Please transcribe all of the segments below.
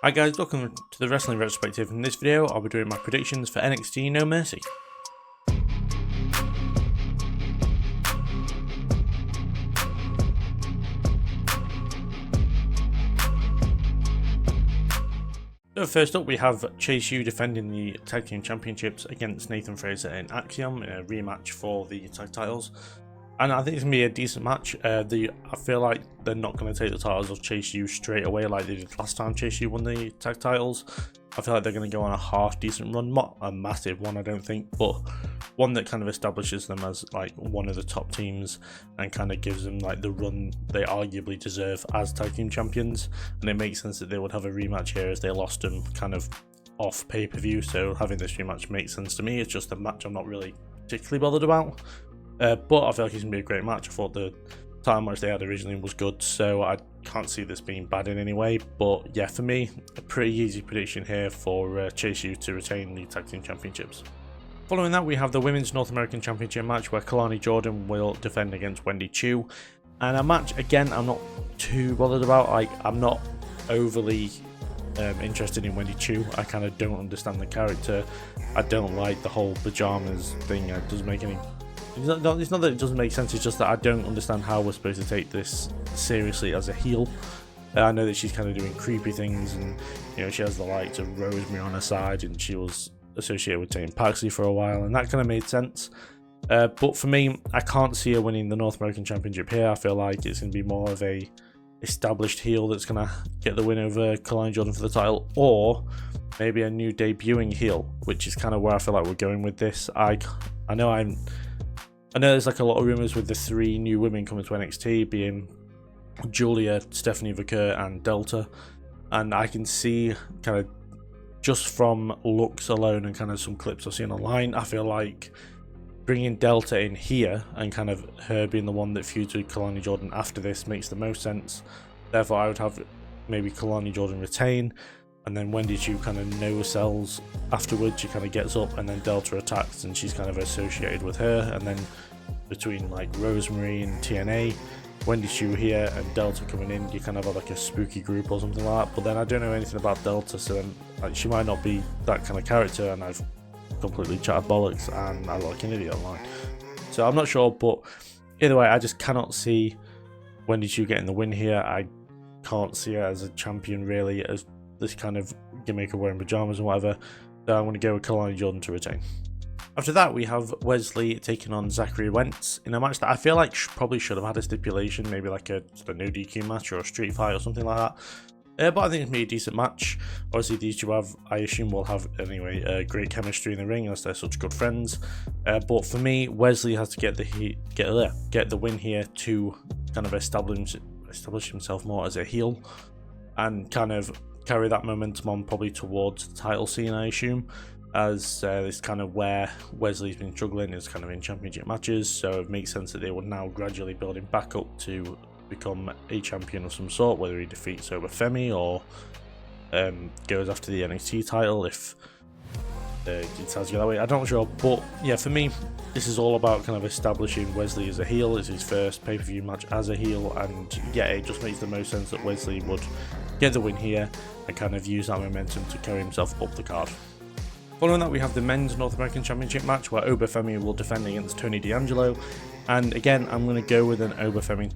Hi guys, welcome to the Wrestling Retrospective. In this video, I'll be doing my predictions for NXT No Mercy. So first up, we have Chase U defending the Tag Team Championships against Nathan Fraser and Axiom in a rematch for the tag titles. And I think it's going to be a decent match. I feel like they're not going to take the titles of Chase U straight away like they did last time Chase U won the tag titles. I feel like they're going to go on a half decent run, not a massive one I don't think, but one that kind of establishes them as like one of the top teams and kind of gives them like the run they arguably deserve as tag team champions. And it makes sense that they would have a rematch here as they lost them kind of off pay-per-view, so having this rematch makes sense to me. It's just a match I'm not really particularly bothered about. But I feel like it's going to be a great match. I thought the time match they had originally was good, so I can't see this being bad in any way. But yeah, for me, a pretty easy prediction here for Chase U to retain the Tag Team Championships. Following that, we have the Women's North American Championship match where Kalani Jordan will defend against Wendy Chu. And a match, again, I'm not too bothered about. I'm not overly interested in Wendy Chu. I kind of don't understand the character. I don't like the whole pajamas thing. It doesn't make any... It's not that it doesn't make sense, it's just that I don't understand how we're supposed to take this seriously as a heel. I know that she's kind of doing creepy things, and you know, she has the likes of Rosemary on her side, and she was associated with Tane Paxley for a while, and that kind of made sense. But for me, I can't see her winning the North American Championship here. I feel like it's going to be more of a established heel that's going to get the win over Kalani Jordan for the title, or maybe a new debuting heel, which is kind of where I feel like we're going with this. I know there's like a lot of rumours with the three new women coming to NXT, being Julia, Stephanie Vaquer and Delta, and I can see kind of just from looks alone and kind of some clips I've seen online, I feel like bringing Delta in here and kind of her being the one that feuds with Kalani Jordan after this makes the most sense. Therefore I would have maybe Kalani Jordan retain, and then Wendy Chu kind of no-sells afterwards. She kind of gets up and then Delta attacks and she's kind of associated with her, and then between like Rosemary and TNA, Wendy Chu here and Delta coming in, you kind of have like a spooky group or something like that. But then I don't know anything about Delta, so then like, she might not be that kind of character, and I've completely chatted bollocks and I look like an idiot online. So I'm not sure, but either way, I just cannot see Wendy Chu getting the win here. I can't see her as a champion really, as this kind of gimmick of wearing pajamas and whatever. So I'm going to go with Kalani Jordan to retain. After that, we have Wesley taking on Zachary Wentz in a match that I feel like probably should have had a stipulation, maybe like a no DQ match or a street fight or something like that. But I think it's going to be a decent match. Obviously, these two I assume will have anyway great chemistry in the ring as they're such good friends. But for me, Wesley has to get the win here to kind of establish himself more as a heel and kind of carry that momentum on probably towards the title scene, I assume, as this kind of where Wesley's been struggling is kind of in championship matches, so it makes sense that they will now gradually build him back up to become a champion of some sort, whether he defeats Obafemi or goes after the NXT title if he decides to go that way. I'm not sure, but yeah, for me, this is all about kind of establishing Wesley as a heel. It's his first pay-per-view match as a heel, and yeah, it just makes the most sense that Wesley would get the win here and kind of use that momentum to carry himself up the card. Following that, we have the Men's North American Championship match where Obafemi will defend against Tony D'Angelo, and again, I'm going to go with an Obafemi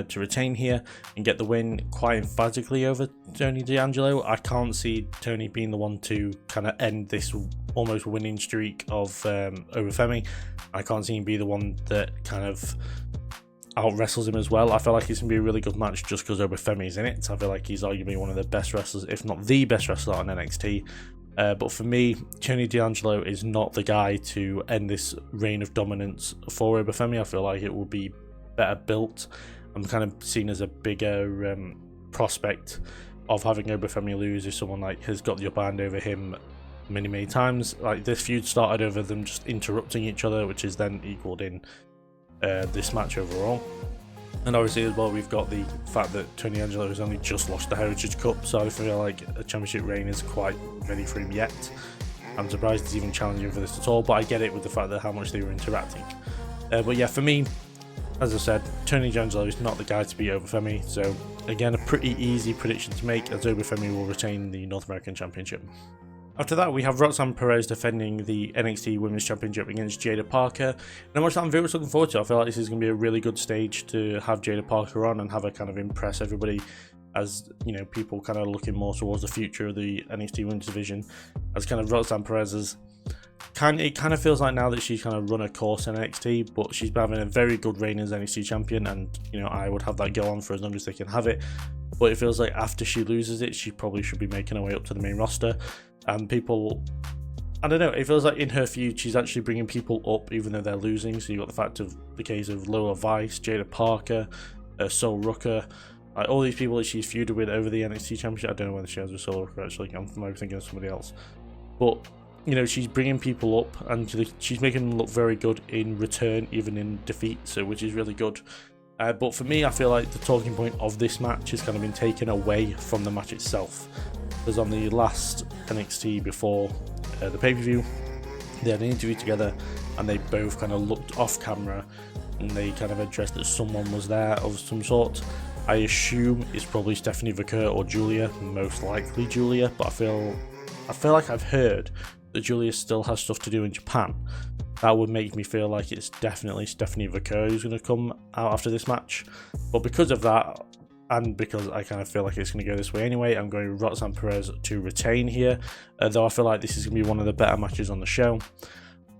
to retain here and get the win quite emphatically over Tony D'Angelo. I can't see Tony being the one to kind of end this almost winning streak of Obafemi. I can't see him be the one that kind of out wrestles him as well. I feel like it's going to be a really good match just because Obafemi's in it. I feel like he's arguably one of the best wrestlers, if not the best wrestler on NXT. But for me, Tony D'Angelo is not the guy to end this reign of dominance for Obafemi. I feel like it will be better built. I'm kind of seen as a bigger prospect of having Obafemi lose if someone like has got the upper hand over him many times. Like this feud started over them just interrupting each other, which is then equaled in this match overall. And obviously as well, we've got the fact that Tony D'Angelo has only just lost the Heritage Cup, so I feel like a championship reign is quite ready for him yet. I'm surprised he's even challenging for this at all, but I get it with the fact that how much they were interacting. But yeah, for me, as I said, Tony D'Angelo is not the guy to beat Obafemi, so again, a pretty easy prediction to make, as Obafemi will retain the North American Championship. After that, we have Roxanne Perez defending the NXT Women's Championship against Jaida Parker, and I'm very much looking forward to it. I feel like this is going to be a really good stage to have Jaida Parker on and have her kind of impress everybody, as you know, people kind of looking more towards the future of the NXT Women's division, as kind of Roxanne Perez is it kind of feels like now that she's kind of run a course in NXT, but she's been having a very good reign as NXT champion, and you know, I would have that go on for as long as they can have it. But it feels like after she loses it, she probably should be making her way up to the main roster. And people, I don't know, it feels like in her feud, she's actually bringing people up even though they're losing. So you've got the fact of the case of Lola Vice, Jaida Parker, Sol Rucker, like all these people that she's feuded with over the NXT Championship. I don't know whether she has with Sol Rucker, actually. I'm maybe thinking of somebody else. But, you know, she's bringing people up and she's making them look very good in return, even in defeat, so which is really good. But for me, I feel like the talking point of this match has kind of been taken away from the match itself. Because on the last NXT before the pay-per-view, they had an interview together and they both kind of looked off camera and they kind of addressed that someone was there of some sort. I assume it's probably Stephanie Vaquer or Julia, most likely Julia, but I feel like I've heard that Julia still has stuff to do in Japan. That would make me feel like it's definitely Stephanie Vaquer who's going to come out after this match. But because of that, and because I kind of feel like it's going to go this way anyway, I'm going with Roxanne Perez to retain here. Though I feel like this is going to be one of the better matches on the show.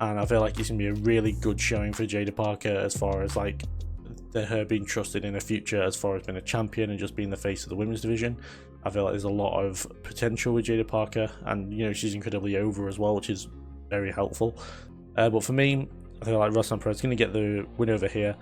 And I feel like it's going to be a really good showing for Jaida Parker as far as like her being trusted in the future as far as being a champion and just being the face of the women's division. I feel like there's a lot of potential with Jaida Parker, and you know, she's incredibly over as well, which is very helpful. But for me, I feel like Roxanne Perez is going to get the win over here,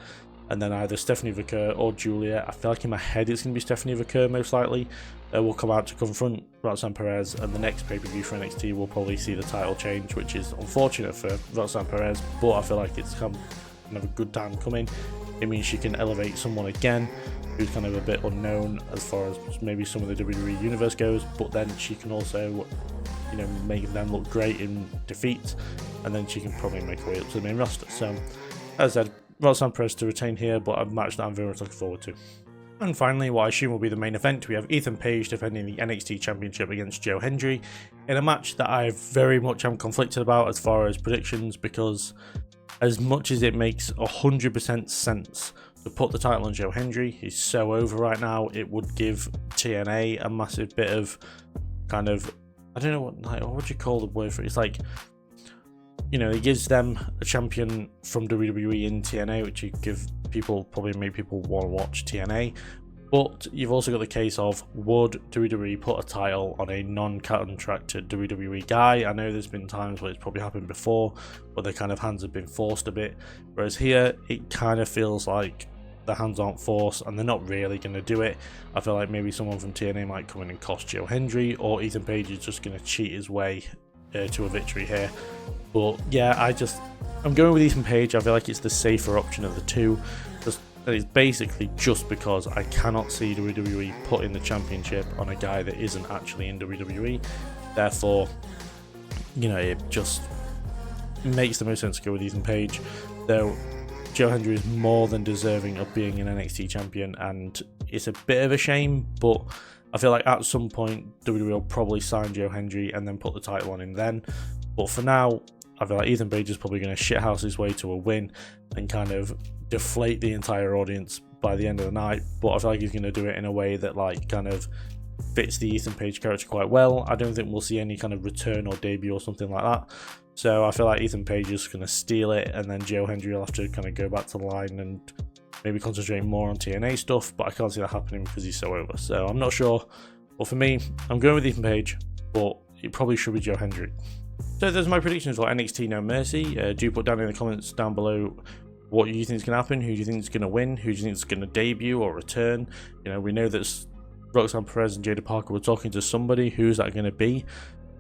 and then either Stephanie Vaquer or Julia. I feel like in my head it's going to be Stephanie Vaquer most likely. Will come out to confront Roxanne Perez, and the next pay-per-view for NXT will probably see the title change, which is unfortunate for Roxanne Perez, but I feel like it's kind of a good time coming. It means she can elevate someone again who's kind of a bit unknown as far as maybe some of the WWE universe goes, but then she can also, you know, make them look great in defeat, and then she can probably make her way up to the main roster. So, as I said, Roxanne Perez to retain here, but a match that I'm very much looking forward to. And finally, what I assume will be the main event, we have Ethan Page defending the NXT Championship against Joe Hendry in a match that I very much am conflicted about as far as predictions, because as much as it makes 100% sense to put the title on Joe Hendry, he's so over right now, it would give TNA a massive bit of kind of, I don't know what would you call the word for it? It's like, you know, it gives them a champion from WWE in TNA, which you give people, probably make people want to watch TNA. But you've also got the case of, would WWE put a title on a non-contracted WWE guy? I know there's been times where it's probably happened before, but the kind of hands have been forced a bit. Whereas here, it kind of feels like the hands aren't forced and they're not really going to do it. I feel like maybe someone from TNA might come in and cost Joe Hendry, or Ethan Page is just going to cheat his way to a victory here. But yeah, I'm going with Ethan Page. I feel like it's the safer option of the two. And it's basically just because I cannot see WWE putting the championship on a guy that isn't actually in WWE. Therefore, you know, it just makes the most sense to go with Ethan Page. Though Joe Hendry is more than deserving of being an NXT champion, and it's a bit of a shame, but I feel like at some point WWE will probably sign Joe Hendry and then put the title on him then. But for now, I feel like Ethan Page is probably going to shithouse his way to a win and kind of deflate the entire audience by the end of the night. But I feel like he's going to do it in a way that like kind of fits the Ethan Page character quite well. I don't think we'll see any kind of return or debut or something like that. So I feel like Ethan Page is going to steal it, and then Joe Hendry will have to kind of go back to the line and maybe concentrate more on TNA stuff, but I can't see that happening because he's so over. So I'm not sure. But for me, I'm going with Ethan Page, but it probably should be Joe Hendry. So those are my predictions for NXT No Mercy. Do put down in the comments down below what you think is going to happen, who do you think is going to win, who do you think is going to debut or return. You know, we know that Roxanne Perez and Jaida Parker were talking to somebody. Who's that going to be?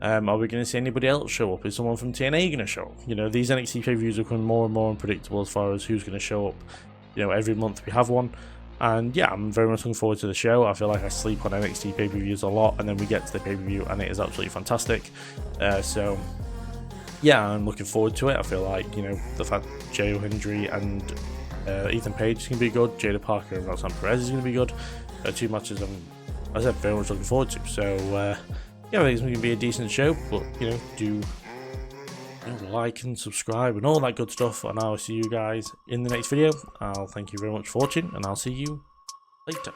Are we going to see anybody else show up? Is someone from TNA going to show up? You know, these NXT pay-per-views are becoming more and more unpredictable as far as who's going to show up. You know, every month we have one. And yeah, I'm very much looking forward to the show. I feel like I sleep on NXT pay-per-views a lot, and then we get to the pay-per-view and it is absolutely fantastic. So yeah, I'm looking forward to it. I feel like, you know, the fact Joe Hendry and Ethan Page is going to be good. Jada Parker and Roxanne Perez is going to be good. 2 matches I said very much looking forward to. So yeah, I think it's going to be a decent show. But do like and subscribe and all that good stuff. And I'll see you guys in the next video. I'll thank you very much for watching, and I'll see you later.